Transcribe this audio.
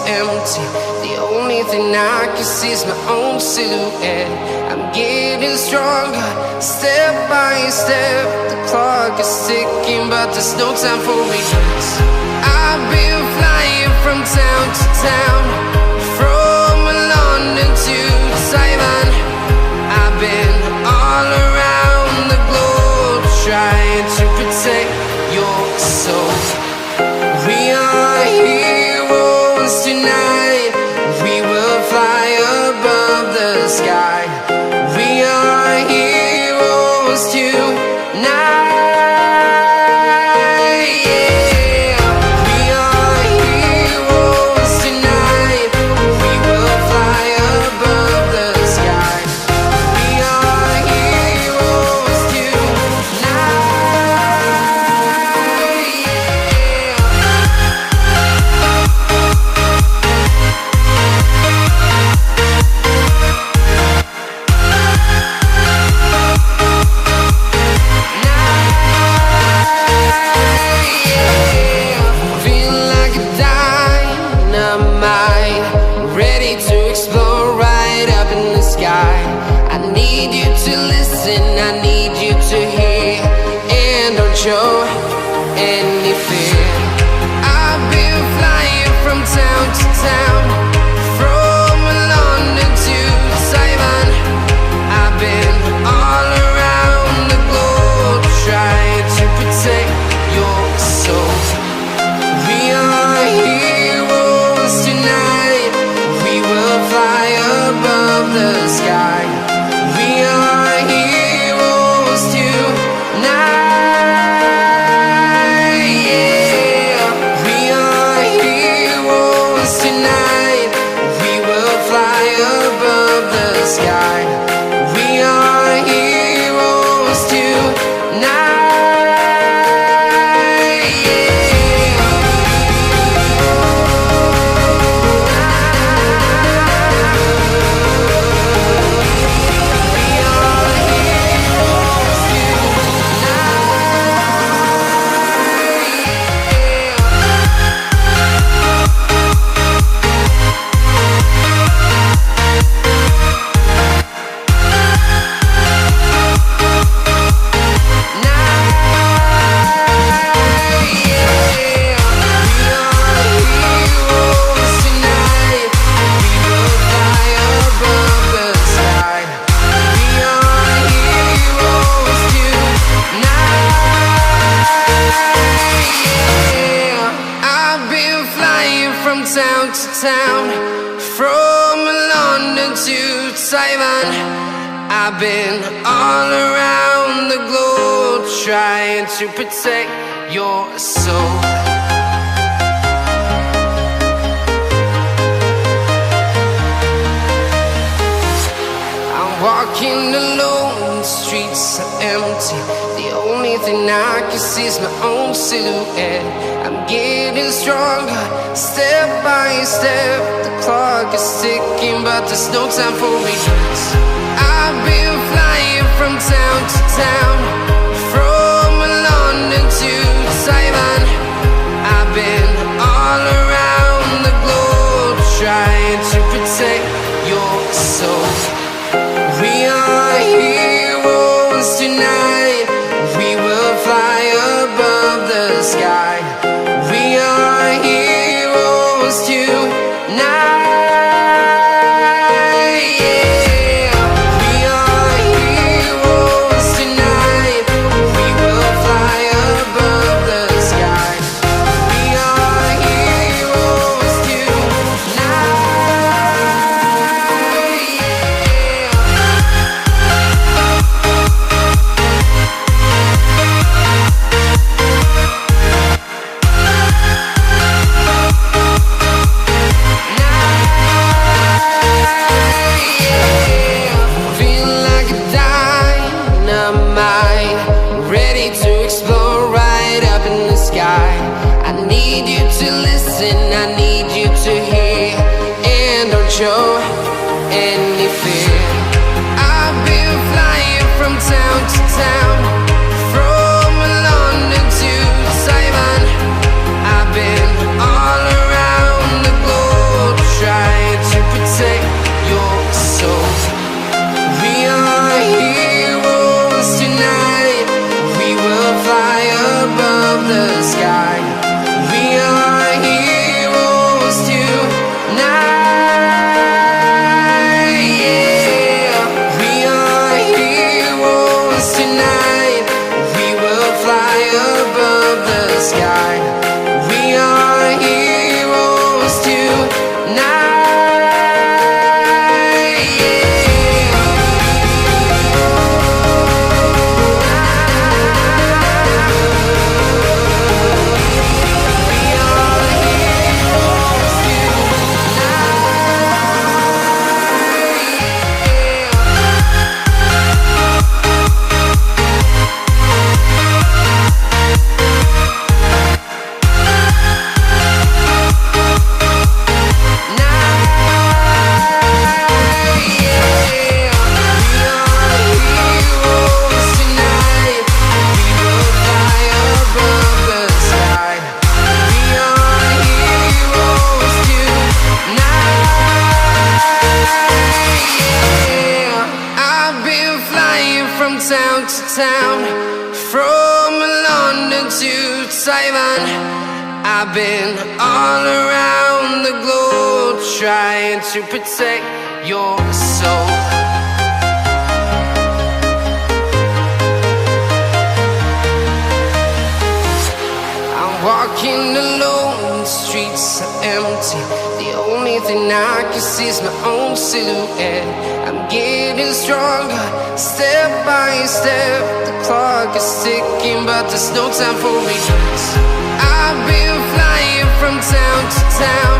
empty. The only thing I can see is my own silhouette. I'm getting stronger, step by step. The clock is ticking, but there's no time for regrets. I've been flying from town to town, from London to Taiwan. I've been all around the globe, trying to protect your soul. We are heroes tonight. We will fly above the sky. We are heroes tonight. Show any fear. I've been flying from town to town, from London to Taiwan. I've been all around the globe, trying to protect your soul. We are heroes tonight. We will fly above the sky. We are heroes tonight. Town to town, from London to Taiwan. I've been all around the globe, trying to protect your soul. I'm walking alone, the streets are empty. The only thing I can see is my own silhouette. I'm getting stronger, step by step. The clock is ticking, but there's no time for regrets. I've been flying from town to town, from London to Taiwan. I've been all around the globe, trying to protect your soul. We are heroes tonight. We will fly above the sky. We are heroes tonight. Yeah. We are heroes tonight. town to town, from London to Taiwan. I've been all around the globe trying to protect your soul. Walking alone, the streets are empty. The only thing I can see is my own silhouette. I'm getting stronger, step by step. The clock is ticking, but there's no time for regrets. I've been flying from town to town,